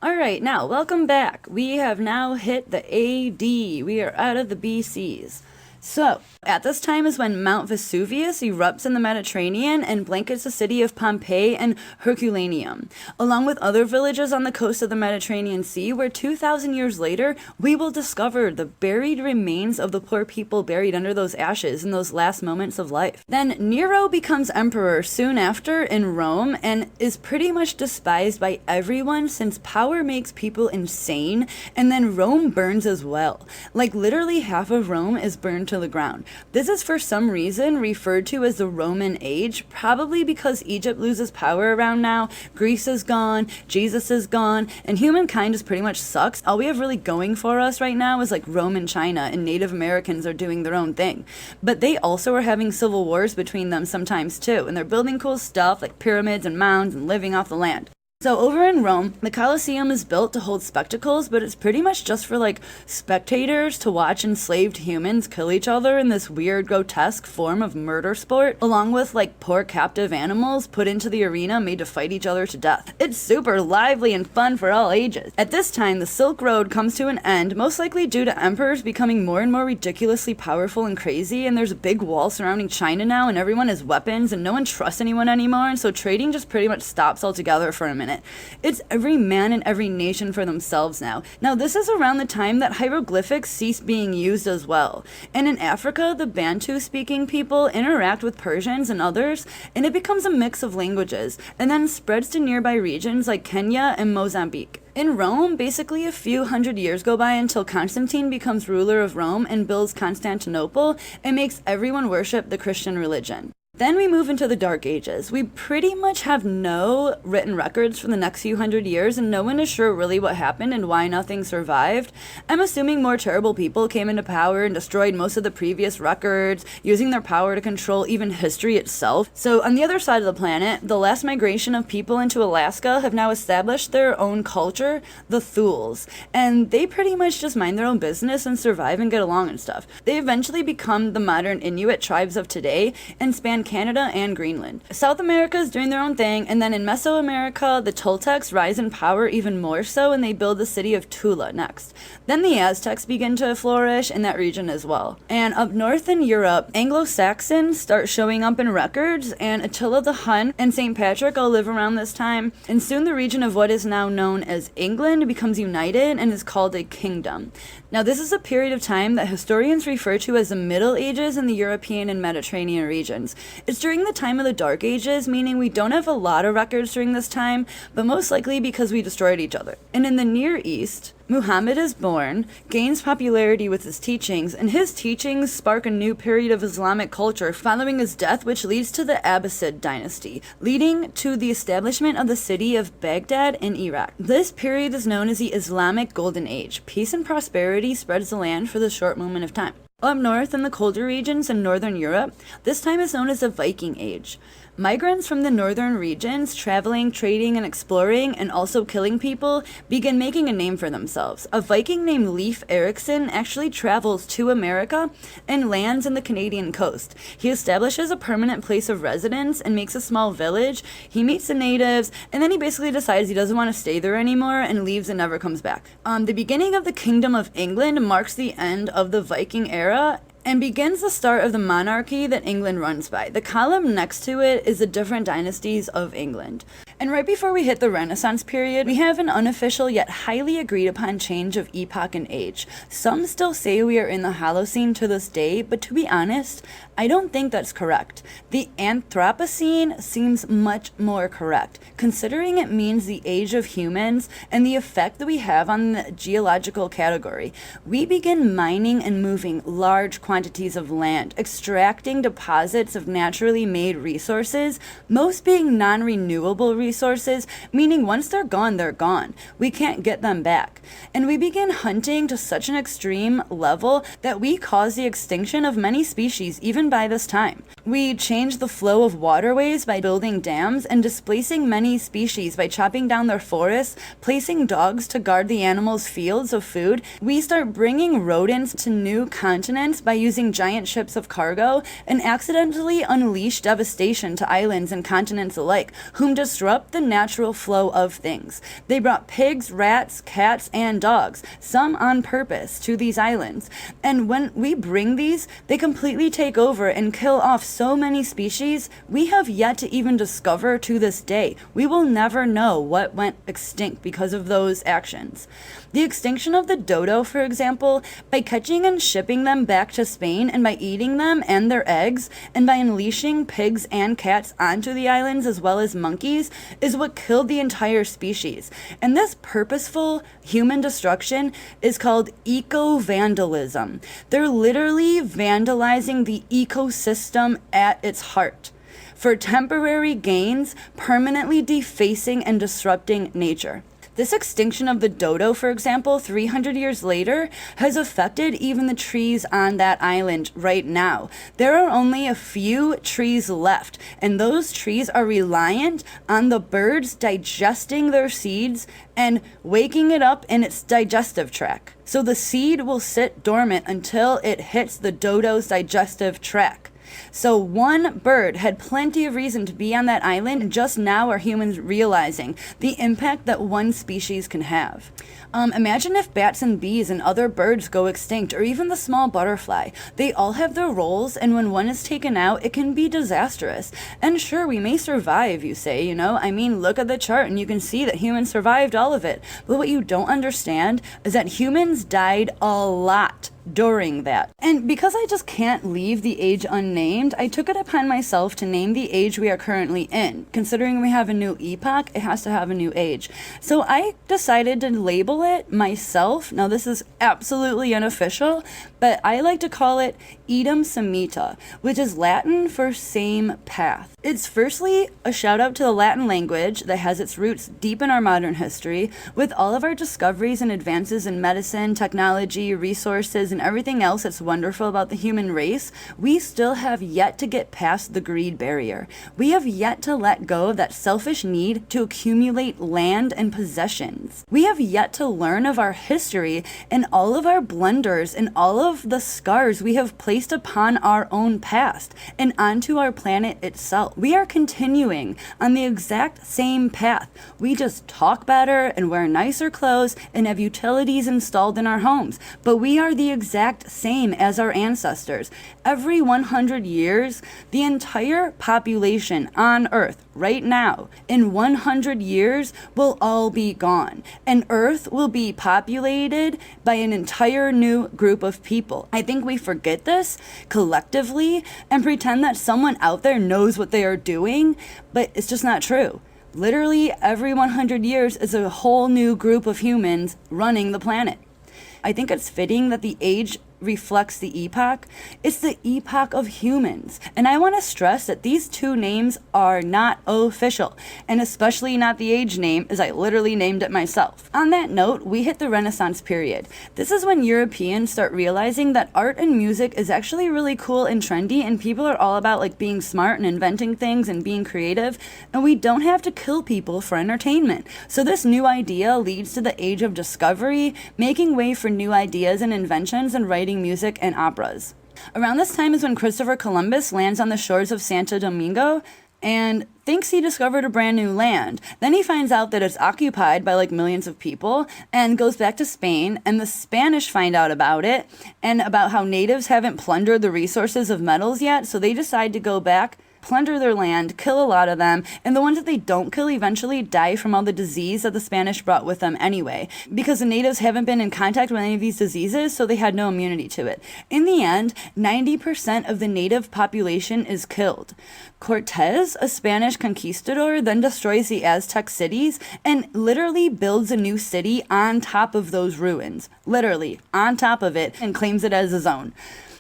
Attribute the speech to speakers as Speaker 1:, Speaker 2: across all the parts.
Speaker 1: Alright, now, welcome back. We have now hit the AD. We are out of the BCs. So, at this time is when Mount Vesuvius erupts in the Mediterranean and blankets the city of Pompeii and Herculaneum, along with other villages on the coast of the Mediterranean Sea, where 2,000 years later, we will discover the buried remains of the poor people buried under those ashes in those last moments of life. Then Nero becomes emperor soon after in Rome and is pretty much despised by everyone since power makes people insane, and then Rome burns as well. Like literally half of Rome is burned to the ground. This is for some reason referred to as the Roman Age, probably because Egypt loses power around now, Greece is gone, Jesus is gone, and humankind just pretty much sucks. All we have really going for us right now is like Rome and China, and Native Americans are doing their own thing. But they also are having civil wars between them sometimes too, and they're building cool stuff like pyramids and mounds and living off the land. So over in Rome, the Colosseum is built to hold spectacles, but it's pretty much just for like spectators to watch enslaved humans kill each other in this weird, grotesque form of murder sport, along with like poor captive animals put into the arena made to fight each other to death. It's super lively and fun for all ages. At this time, the Silk Road comes to an end, most likely due to emperors becoming more and more ridiculously powerful and crazy, and there's a big wall surrounding China now, and everyone has weapons, and no one trusts anyone anymore, and so trading just pretty much stops altogether for a minute. It's every man and every nation for themselves now. Now, this is around the time that hieroglyphics cease being used as well. And in Africa, the Bantu-speaking people interact with Persians and others, and it becomes a mix of languages, and then spreads to nearby regions like Kenya and Mozambique. In Rome, basically a few hundred years go by until Constantine becomes ruler of Rome and builds Constantinople and makes everyone worship the Christian religion. Then we move into the Dark Ages. We pretty much have no written records for the next few hundred years, and no one is sure really what happened and why nothing survived. I'm assuming more terrible people came into power and destroyed most of the previous records, using their power to control even history itself. So on the other side of the planet, the last migration of people into Alaska have now established their own culture, the Thules, and they pretty much just mind their own business and survive and get along and stuff. They eventually become the modern Inuit tribes of today and span Canada and Greenland. South America is doing their own thing, and then in Mesoamerica, the Toltecs rise in power even more so, and they build the city of Tula next. Then the Aztecs begin to flourish in that region as well. And up north in Europe, Anglo-Saxons start showing up in records, and Attila the Hun and St. Patrick all live around this time, and soon the region of what is now known as England becomes united and is called a kingdom. Now, this is a period of time that historians refer to as the Middle Ages in the European and Mediterranean regions. It's during the time of the Dark Ages, meaning we don't have a lot of records during this time, but most likely because we destroyed each other. And in the Near East, Muhammad is born, gains popularity with his teachings, and his teachings spark a new period of Islamic culture following his death, which leads to the Abbasid dynasty, leading to the establishment of the city of Baghdad in Iraq. This period is known as the Islamic Golden Age. Peace and prosperity spreads the land for this short moment of time. Up north in the colder regions in northern Europe, this time is known as the Viking Age. Migrants from the northern regions, traveling, trading, and exploring, and also killing people, begin making a name for themselves. A Viking named Leif Erikson actually travels to America and lands in the Canadian coast. He establishes a permanent place of residence and makes a small village. He meets the natives, and then he basically decides he doesn't want to stay there anymore and leaves and never comes back. The beginning of the Kingdom of England marks the end of the Viking era and begins the start of the monarchy that England runs by. The column next to it is the different dynasties of England. And right before we hit the Renaissance period, we have an unofficial yet highly agreed upon change of epoch and age. Some still say we are in the Holocene to this day, but to be honest, I don't think that's correct. The Anthropocene seems much more correct, considering it means the age of humans and the effect that we have on the geological category. We begin mining and moving large quantities of land, extracting deposits of naturally made resources, most being non-renewable resources, meaning once they're gone, they're gone. We can't get them back. And we begin hunting to such an extreme level that we cause the extinction of many species even by this time. We change the flow of waterways by building dams and displacing many species by chopping down their forests, placing dogs to guard the animals' fields of food. We start bringing rodents to new continents by using giant ships of cargo and accidentally unleash devastation to islands and continents alike, whom disrupt disrupt the natural flow of things. They brought pigs, rats, cats, and dogs, some on purpose, to these islands. And when we bring these, they completely take over and kill off so many species we have yet to even discover to this day. We will never know what went extinct because of those actions. The extinction of the dodo, for example, by catching and shipping them back to Spain, and by eating them and their eggs, and by unleashing pigs and cats onto the islands as well as monkeys, is what killed the entire species. And this purposeful human destruction is called eco-vandalism. They're literally vandalizing the ecosystem at its heart for temporary gains, permanently defacing and disrupting nature. This extinction of the dodo, for example, 300 years later, has affected even the trees on that island right now. There are only a few trees left, and those trees are reliant on the birds digesting their seeds and waking it up in its digestive tract. So the seed will sit dormant until it hits the dodo's digestive tract. So one bird had plenty of reason to be on that island, and just now are humans realizing the impact that one species can have. Imagine if bats and bees and other birds go extinct, or even the small butterfly. They all have their roles, and when one is taken out, it can be disastrous. And sure, we may survive, you say, I mean, look at the chart and you can see that humans survived all of it. But what you don't understand is that humans died a lot during that. And because I just can't leave the age unnamed, I took it upon myself to name the age we are currently in. Considering we have a new epoch, it has to have a new age. So I decided to label it myself. Now this is absolutely unofficial, but I like to call it Idem Semita, which is Latin for same path. It's firstly a shout out to the Latin language that has its roots deep in our modern history. With all of our discoveries and advances in medicine, technology, resources, and everything else that's wonderful about the human race, we still have yet to get past the greed barrier. We have yet to let go of that selfish need to accumulate land and possessions. We have yet to learn of our history and all of our blunders and all of the scars we have placed upon our own past and onto our planet itself. We are continuing on the exact same path. We just talk better and wear nicer clothes and have utilities installed in our homes, but we are the exact same as our ancestors. Every 100 years, the entire population on Earth right now, in 100 years, will all be gone. And Earth will be populated by an entire new group of people. I think we forget this collectively and pretend that someone out there knows what they are doing, but it's just not true. Literally, every 100 years is a whole new group of humans running the planet. I think it's fitting that the age reflects the epoch. It's the epoch of humans. And I want to stress that these two names are not official, and especially not the age name, as I literally named it myself. On that note, we hit the Renaissance period. This is when Europeans start realizing that art and music is actually really cool and trendy, and people are all about being smart and inventing things and being creative, and we don't have to kill people for entertainment. So this new idea leads to the age of discovery, making way for new ideas and inventions and writing music and operas. Around this time is when Christopher Columbus lands on the shores of Santo Domingo and thinks he discovered a brand new land. Then he finds out that it's occupied by millions of people and goes back to Spain, and the Spanish find out about it and about how natives haven't plundered the resources of metals yet, so they decide to go back, plunder their land, kill a lot of them, and the ones that they don't kill eventually die from all the disease that the Spanish brought with them anyway, because the natives haven't been in contact with any of these diseases, so they had no immunity to it. In the end, 90% of the native population is killed. Cortez, a Spanish conquistador, then destroys the Aztec cities and literally builds a new city on top of those ruins, literally on top of it, and claims it as his own.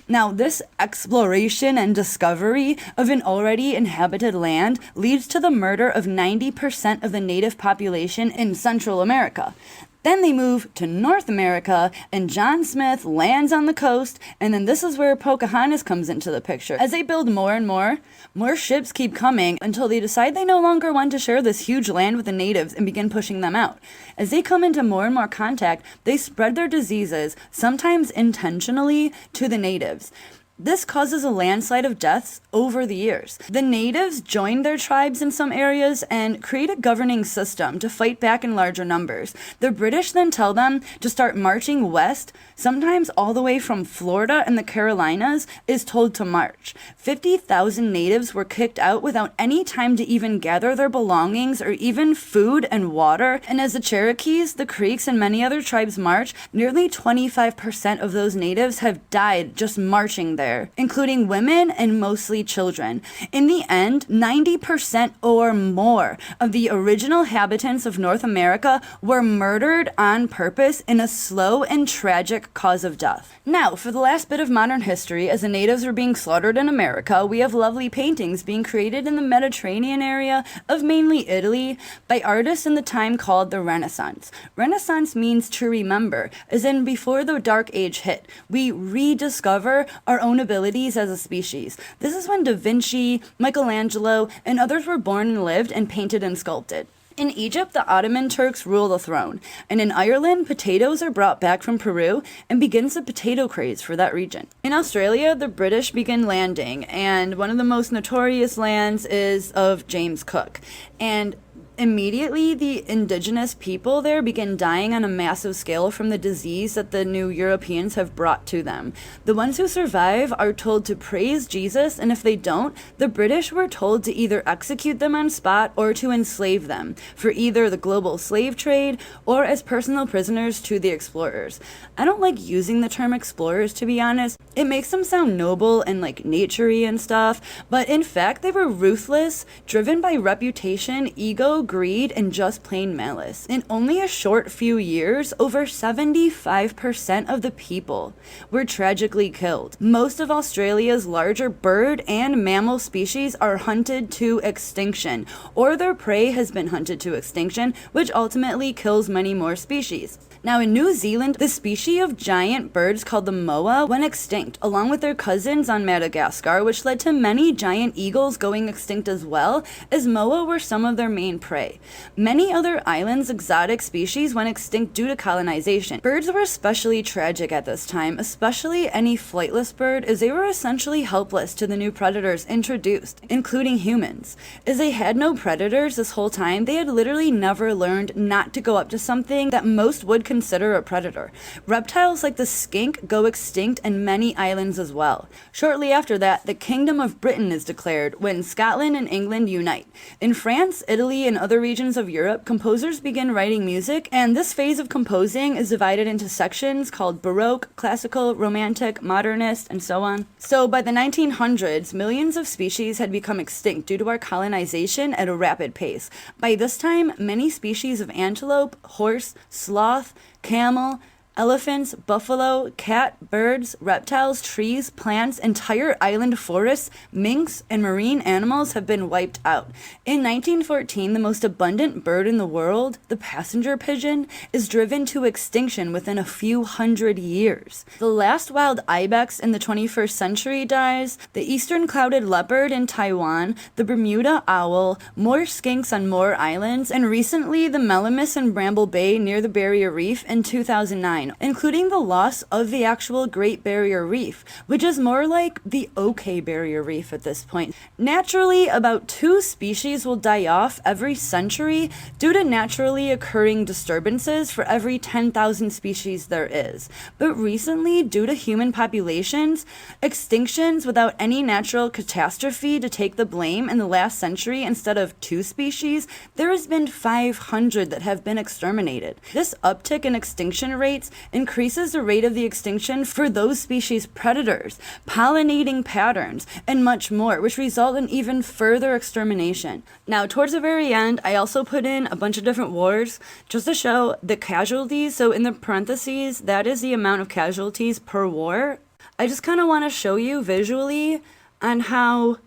Speaker 1: Now, this exploration and discovery of an already inhabited land leads to the murder of 90% of the native population in Central America. Then they move to North America, and John Smith lands on the coast, and then this is where Pocahontas comes into the picture. As they build more and more ships keep coming until they decide they no longer want to share this huge land with the natives and begin pushing them out. As they come into more and more contact, they spread their diseases, sometimes intentionally, to the natives. This causes a landslide of deaths over the years. The natives join their tribes in some areas and create a governing system to fight back in larger numbers. The British then tell them to start marching west, sometimes all the way from Florida and the Carolinas is told to march. 50,000 natives were kicked out without any time to even gather their belongings or even food and water. And as the Cherokees, the Creeks, and many other tribes march, nearly 25% of those natives have died just marching there, including women and mostly children. In the end, 90% or more of the original inhabitants of North America were murdered on purpose in a slow and tragic cause of death. Now, for the last bit of modern history, as the natives were being slaughtered in America, we have lovely paintings being created in the Mediterranean area of mainly Italy by artists in the time called the Renaissance. Renaissance means to remember, as in before the Dark Age hit, we rediscover our own abilities as a species. This is when Da Vinci, Michelangelo, and others were born and lived and painted and sculpted. In Egypt, the Ottoman Turks rule the throne, and in Ireland, potatoes are brought back from Peru and begins the potato craze for that region. In Australia, the British begin landing, and one of the most notorious lands is of James Cook. And immediately, the indigenous people there begin dying on a massive scale from the disease that the new Europeans have brought to them. The ones who survive are told to praise Jesus, and if they don't, the British were told to either execute them on spot or to enslave them for either the global slave trade or as personal prisoners to the explorers. I don't like using the term explorers, to be honest. It makes them sound noble and like naturey and stuff, but in fact, they were ruthless, driven by reputation, ego, greed, and just plain malice. In only a short few years, over 75% of the people were tragically killed. Most of Australia's larger bird and mammal species are hunted to extinction, or their prey has been hunted to extinction, which ultimately kills many more species. Now, in New Zealand, the species of giant birds called the moa went extinct, along with their cousins on Madagascar, which led to many giant eagles going extinct as well, as moa were some of their main prey. Many other islands' exotic species went extinct due to colonization. Birds were especially tragic at this time, especially any flightless bird, as they were essentially helpless to the new predators introduced, including humans. As they had no predators this whole time, they had literally never learned not to go up to something that most would consider a predator. Reptiles like the skink go extinct in many islands as well. Shortly after that, the Kingdom of Britain is declared when Scotland and England unite. In France, Italy, and other regions of Europe, composers begin writing music, and this phase of composing is divided into sections called Baroque, Classical, Romantic, Modernist, and so on. So by the 1900s, millions of species had become extinct due to our colonization at a rapid pace. By this time, many species of antelope, horse, sloth, camel, elephants, buffalo, cat, birds, reptiles, trees, plants, entire island forests, minks, and marine animals have been wiped out. In 1914, the most abundant bird in the world, the passenger pigeon, is driven to extinction within a few hundred years. The last wild ibex in the 21st century dies, the eastern clouded leopard in Taiwan, the Bermuda owl, more skinks on more islands, and recently the Melamis in Bramble Bay near the Barrier Reef in 2009. Including the loss of the actual Great Barrier Reef, which is more like the OK Barrier Reef at this point. Naturally, about 2 species will die off every century due to naturally occurring disturbances for every 10,000 species there is. But recently, due to human populations, extinctions without any natural catastrophe to take the blame in the last century, instead of 2 species, there has been 500 that have been exterminated. This uptick in extinction rates increases the rate of the extinction for those species' predators, pollinating patterns, and much more, which result in even further extermination. Now, towards the very end, I also put in a bunch of different wars just to show the casualties. So in the parentheses, that is the amount of casualties per war. I just kind of want to show you visually on how,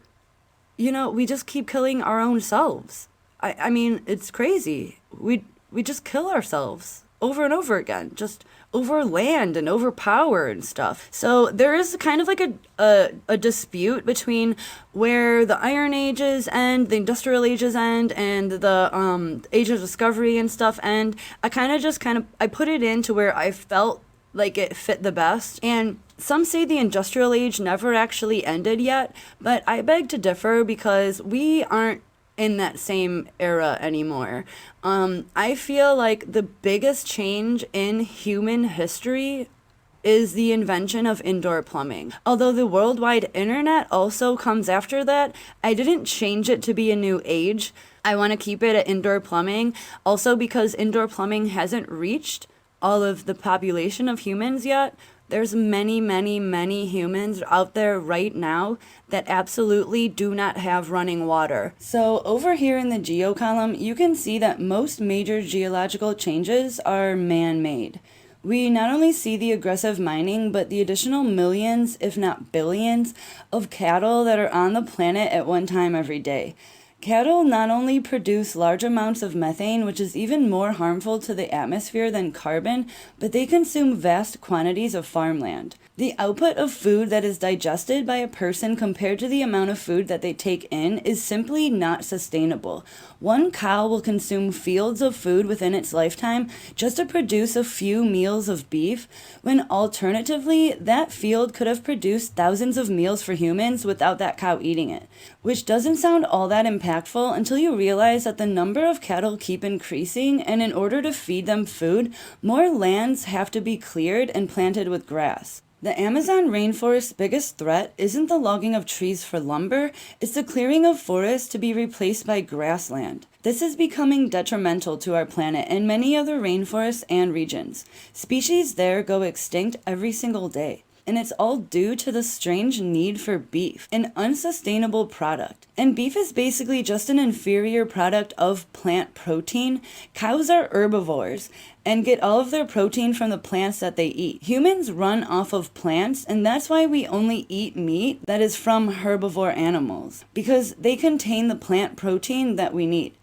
Speaker 1: we just keep killing our own selves. I mean, it's crazy. We just kill ourselves over and over again, just over land and over power and stuff. So there is kind of like a dispute between where the Iron Ages end, the Industrial Ages end, and the Age of Discovery and stuff end. I put it into where I felt like it fit the best. And Some say the industrial age never actually ended yet, but I beg to differ because we aren't in that same era anymore. I feel like the biggest change in human history is the invention of indoor plumbing. Although the worldwide internet also comes after that, I didn't change it to be a new age. I want to keep it at indoor plumbing, also because indoor plumbing hasn't reached all of the population of humans yet. There's many, many, many humans out there right now that absolutely do not have running water. So over here in the geo column, you can see that most major geological changes are man-made. We not only see the aggressive mining, but the additional millions, if not billions, of cattle that are on the planet at one time every day. Cattle not only produce large amounts of methane, which is even more harmful to the atmosphere than carbon, but they consume vast quantities of farmland. The output of food that is digested by a person compared to the amount of food that they take in is simply not sustainable. One cow will consume fields of food within its lifetime just to produce a few meals of beef, when alternatively, that field could have produced thousands of meals for humans without that cow eating it. Which doesn't sound all that impactful until you realize that the number of cattle keep increasing, and in order to feed them food, more lands have to be cleared and planted with grass. The Amazon rainforest's biggest threat isn't the logging of trees for lumber, it's the clearing of forests to be replaced by grassland. This is becoming detrimental to our planet and many other rainforests and regions. Species there go extinct every single day. And it's all due to the strange need for beef, an unsustainable product. And beef is basically just an inferior product of plant protein. Cows are herbivores and get all of their protein from the plants that they eat. Humans run off of plants, and that's why we only eat meat that is from herbivore animals, because they contain the plant protein that we need.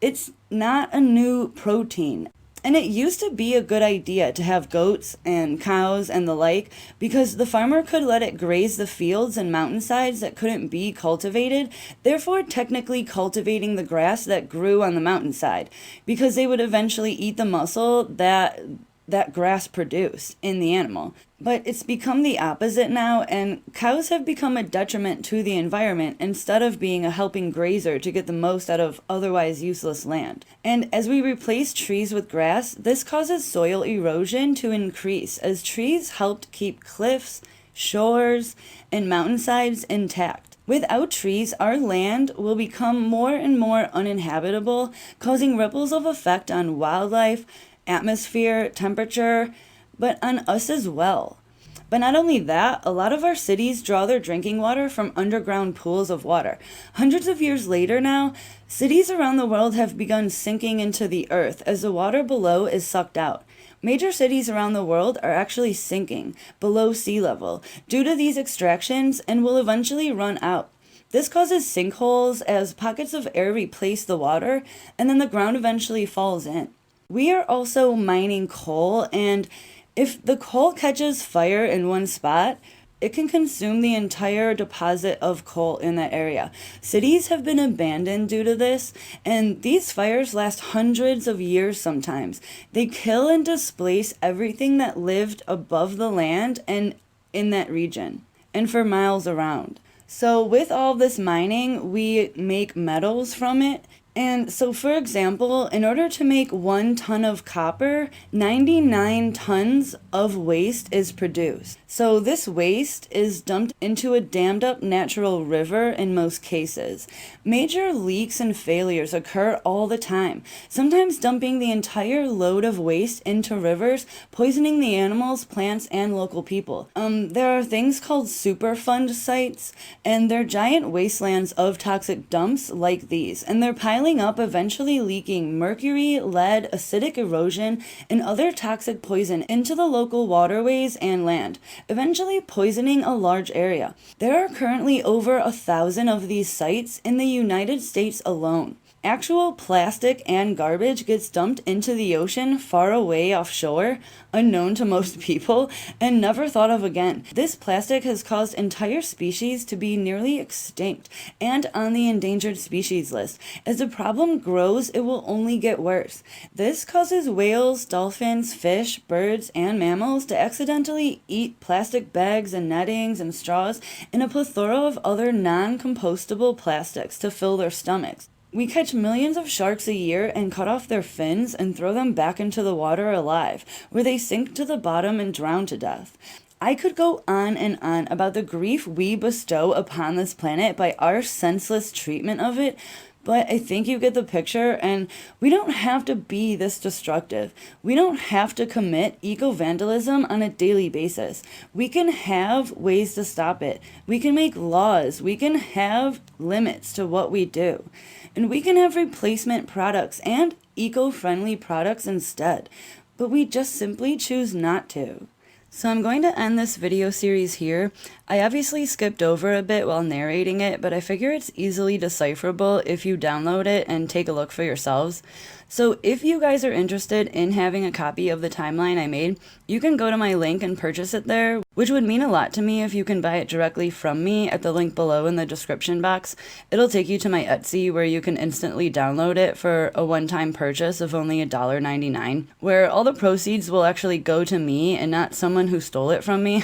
Speaker 1: It's not a new protein. And it used to be a good idea to have goats and cows and the like, because the farmer could let it graze the fields and mountainsides that couldn't be cultivated, therefore technically cultivating the grass that grew on the mountainside, because they would eventually eat the muscle that grass produced in the animal. But it's become the opposite now, and cows have become a detriment to the environment instead of being a helping grazer to get the most out of otherwise useless land. And as we replace trees with grass, this causes soil erosion to increase, as trees helped keep cliffs, shores, and mountainsides intact. Without trees, our land will become more and more uninhabitable, causing ripples of effect on wildlife, atmosphere, temperature, but on us as well. But not only that, a lot of our cities draw their drinking water from underground pools of water. Hundreds of years later now, cities around the world have begun sinking into the earth as the water below is sucked out. Major cities around the world are actually sinking below sea level due to these extractions and will eventually run out. This causes sinkholes as pockets of air replace the water, and then the ground eventually falls in. We are also mining coal, and if the coal catches fire in one spot, it can consume the entire deposit of coal in that area. Cities have been abandoned due to this, and these fires last hundreds of years sometimes. They kill and displace everything that lived above the land and in that region, and for miles around. So with all this mining, we make metals from it. And so, for example, in order to make 1 ton of copper, 99 tons of waste is produced. So this waste is dumped into a dammed up natural river in most cases. Major leaks and failures occur all the time, sometimes dumping the entire load of waste into rivers, poisoning the animals, plants, and local people. There are things called Superfund Sites, and they're giant wastelands of toxic dumps like these, and they're piling up, eventually leaking mercury, lead, acidic erosion, and other toxic poison into the local waterways and land, eventually poisoning a large area. There are currently over 1,000 of these sites in the United States alone. Actual plastic and garbage gets dumped into the ocean far away offshore, unknown to most people, and never thought of again. This plastic has caused entire species to be nearly extinct and on the endangered species list. As the problem grows, it will only get worse. This causes whales, dolphins, fish, birds, and mammals to accidentally eat plastic bags and nettings and straws and a plethora of other non-compostable plastics to fill their stomachs. We catch millions of sharks a year and cut off their fins and throw them back into the water alive, where they sink to the bottom and drown to death. I could go on and on about the grief we bestow upon this planet by our senseless treatment of it, but I think you get the picture, and we don't have to be this destructive. We don't have to commit eco-vandalism on a daily basis. We can have ways to stop it. We can make laws. We can have limits to what we do. And we can have replacement products and eco-friendly products instead. But we just simply choose not to. So I'm going to end this video series here. I obviously skipped over a bit while narrating it, but I figure it's easily decipherable if you download it and take a look for yourselves. So if you guys are interested in having a copy of the timeline I made, you can go to my link and purchase it there, which would mean a lot to me if you can buy it directly from me at the link below in the description box. It'll take you to my Etsy where you can instantly download it for a one-time purchase of only $1.99, where all the proceeds will actually go to me and not someone who stole it from me.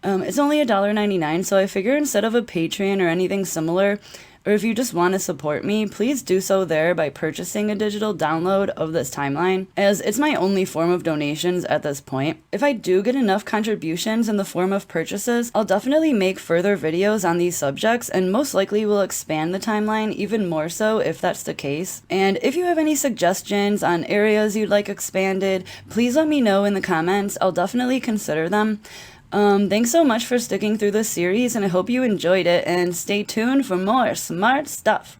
Speaker 1: It's only $1.99, so I figure instead of a Patreon or anything similar, or if you just want to support me, please do so there by purchasing a digital download of this timeline, as it's my only form of donations at this point. If I do get enough contributions in the form of purchases, I'll definitely make further videos on these subjects, and most likely will expand the timeline even more so if that's the case. And if you have any suggestions on areas you'd like expanded, please let me know in the comments. I'll definitely consider them. Thanks so much for sticking through this series, and I hope you enjoyed it, and stay tuned for more smart stuff.